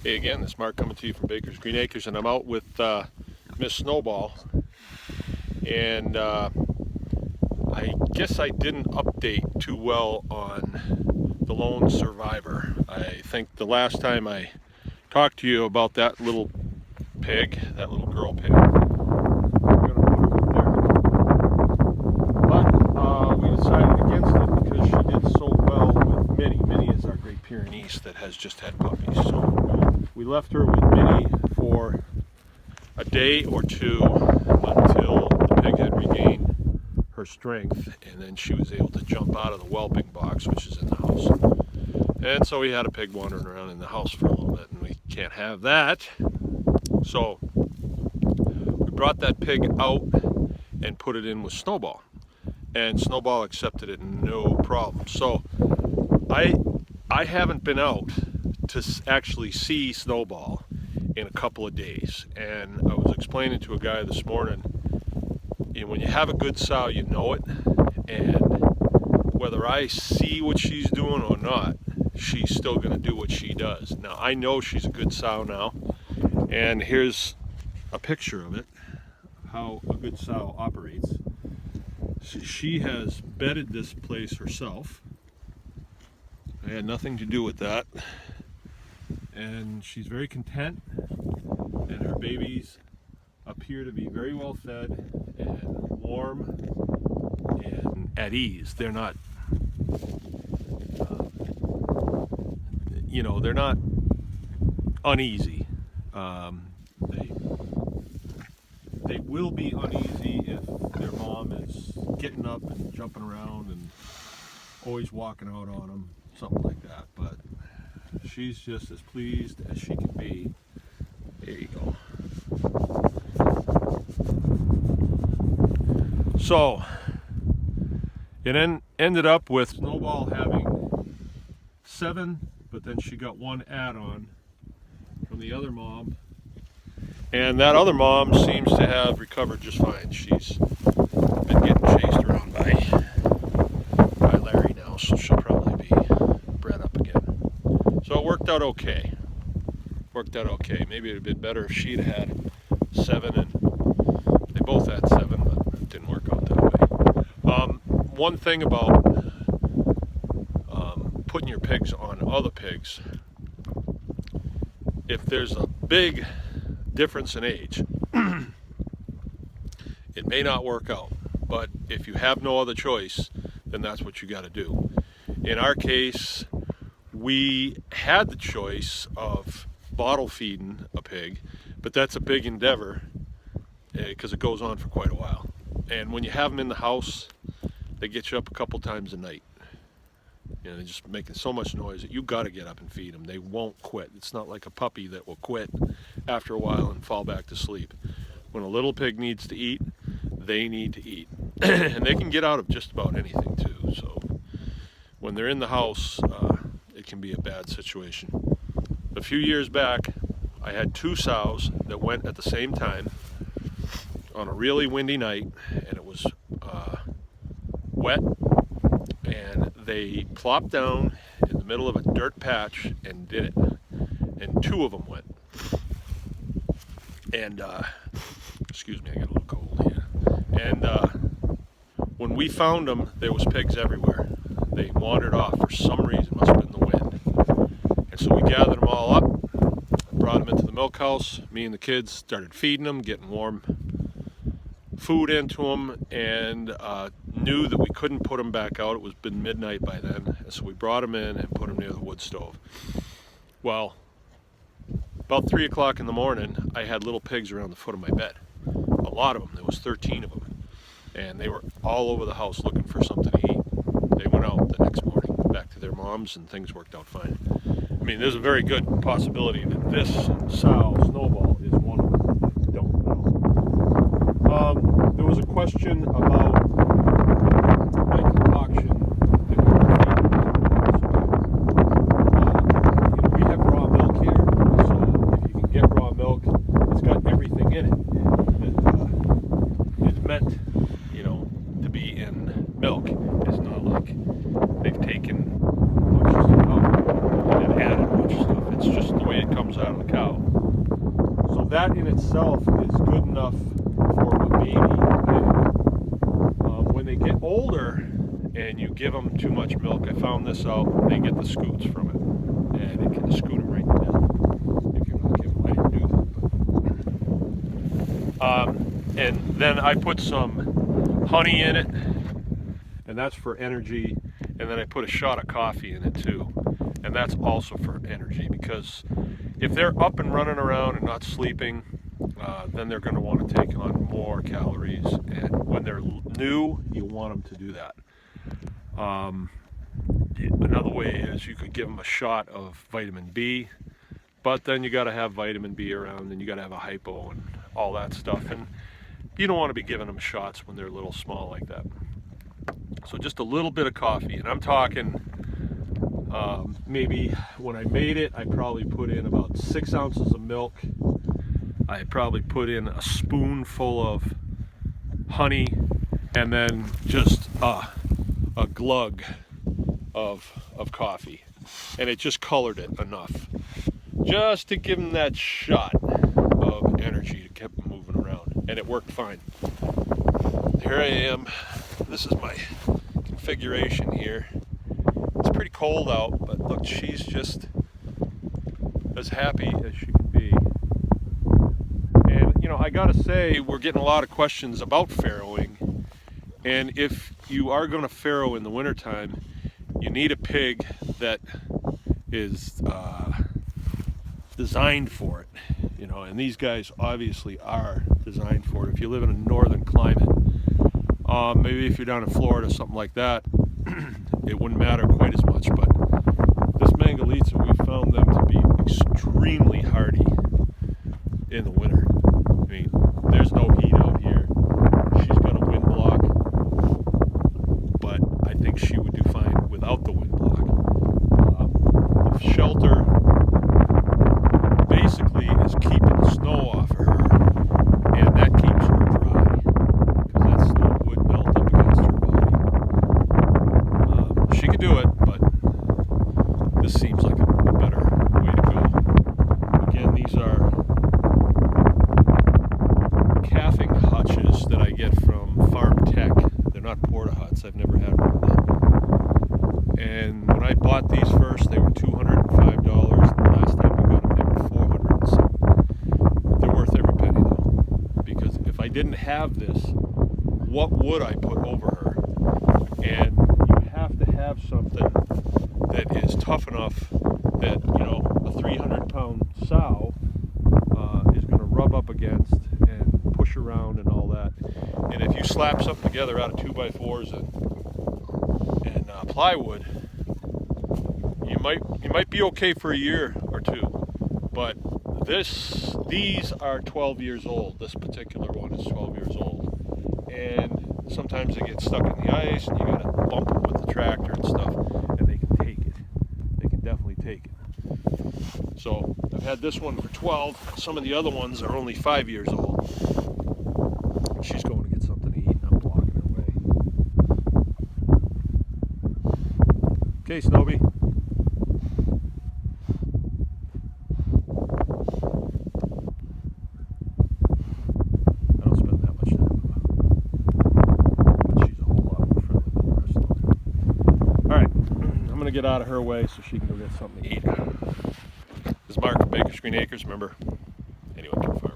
Hey again, this is Mark coming to you from Baker's Green Acres, and I'm out with Miss Snowball. And I guess I didn't update too well on the lone survivor. I think the last time I talked to you about that little pig, that little girl pig, we're going to put her there. But we decided against it because she did so well with Minnie. Minnie is our Great Pyrenees that has just had puppies. So we left her with Minnie for a day or two until the pig had regained her strength, and then she was able to jump out of the whelping box, which is in the house. And so we had a pig wandering around in the house for a little bit, and we can't have that. So we brought that pig out and put it in with Snowball, and Snowball accepted it no problem. So I haven't been out to actually see Snowball in a couple of days, and I was explaining to a guy this morning, when you have a good sow, you know it, and whether I see what she's doing or not, she's still going to do what she does. Now I know she's a good sow now, and here's a picture of it, how a good sow operates. She has bedded this place herself. I had nothing to do with that. And she's very content, and her babies appear to be very well fed and warm and at ease. They're not, they're not uneasy. They will be uneasy if their mom is getting up and jumping around and always walking out on them, something like that. But she's just as pleased as she can be. There you go. So it ended up with Snowball having 7, but then she got 1 add-on from the other mom, and that other mom seems to have recovered just fine. She's been getting chased around by Larry now, so she'll probably be bred up again. So it worked out okay. Maybe it would have been better if she'd had 7, and they both had 7, but it didn't work out that way. One thing about putting your pigs on other pigs, if there's a big difference in age, it may not work out. But if you have no other choice, then that's what you got to do. In our case, we had the choice of bottle feeding a pig, but that's a big endeavor because it goes on for quite a while. And when you have them in the house, they get you up a couple times a night. They're just making so much noise that you got to get up and feed them. They won't quit. It's not like a puppy that will quit after a while and fall back to sleep. When a little pig needs to eat, they need to eat. And they can get out of just about anything too. So when they're in the house, it can be a bad situation. A few years back, I had 2 sows that went at the same time on a really windy night, and it was wet, and they plopped down in the middle of a dirt patch and did it, and 2 of them went. And excuse me, I got a little cold here. And when we found them, there was pigs everywhere. They wandered off for some reason, must have been the wind. And so we gathered them all up, brought them into the milk house. Me and the kids started feeding them, getting warm food into them, and knew that we couldn't put them back out. It was been midnight by then, and so we brought them in and put them near the wood stove. Well, about 3 o'clock in the morning, I had little pigs around the foot of my bed. A lot of them. There was 13 of them, and they were all over the house looking for something to eat. They went out the next morning back to their moms, and things worked out fine. I mean, there's a very good possibility that this sow, Snowball, is one of them. I don't know. There was a question about my concoction that we were feeding. We have raw milk here, so if you can get raw milk, it's got everything in it that is meant, to be in milk. It's not like they've taken a bunch of stuff out and added a bunch of stuff. It's just the way it comes out of that in itself is good enough for a baby. And, when they get older and you give them too much milk, I found this out, they get the scoots from it. And it can scoot them right to death if you're not giving them. I didn't do that. And then I put some honey in it, and that's for energy. And then I put a shot of coffee in it too, and that's also for energy, because if they're up and running around and not sleeping, then they're going to want to take on more calories, and when they're new, you want them to do that. Another way is you could give them a shot of vitamin B, but then you got to have vitamin B around, and you got to have a hypo and all that stuff, and you don't want to be giving them shots when they're little small like that. So just a little bit of coffee, and I'm talking maybe when I made it, I probably put in about 6 ounces of milk. I probably put in a spoonful of honey, and then just a glug of coffee, and it just colored it enough, just to give them that shot of energy to keep them moving around, and it worked fine. Here I am. This is my configuration here. It's pretty cold out, but look, she's just as happy as she can be. And you know, I gotta say, we're getting a lot of questions about farrowing, and if you are going to farrow in the wintertime, you need a pig that is designed for it, you know, and these guys obviously are designed for it. If you live in a northern climate, maybe if you're down in Florida, something like that, it wouldn't matter quite as much, but this Mangalitsa, we found them to be extremely hardy in the winter. I mean, there's no heat out here. She's got a wind block, but I think she would do fine without the wind block. The shelter basically is keeping the snow off of her, and that keeps her dry, because that snow would melt up against her body. She could do it, but this seems like a better way to go. Again, these are calving hutches that I get from Farmstead. They're not porta huts. I've never had one of them. And when I bought these first, they were $205. The last time we got them, they were $400 and something. They're worth every penny though, because if I didn't have this, what would I put over her? And you have to have something that is tough enough that, you know, a 300-pound sow is going to rub up against and push around and all that. And if you slap something together out of 2x4s and plywood, you might be okay for a year or two. But these are 12 years old. This particular one is 12 years old, and sometimes they get stuck in the ice, and you got to bump them with the tractor and stuff, and they can take it. They can definitely take it. So I've had this one for 12. Some of the other ones are only 5 years old. She's going to get something to eat, and I'm blocking her way. Okay, Snowball. I don't spend that much time with her, but she's a whole lot more friendly than the rest of them. All right, I'm going to get out of her way so she can go get something to eat. This is Mark from Baker's Green Acres, remember, anyone can farm.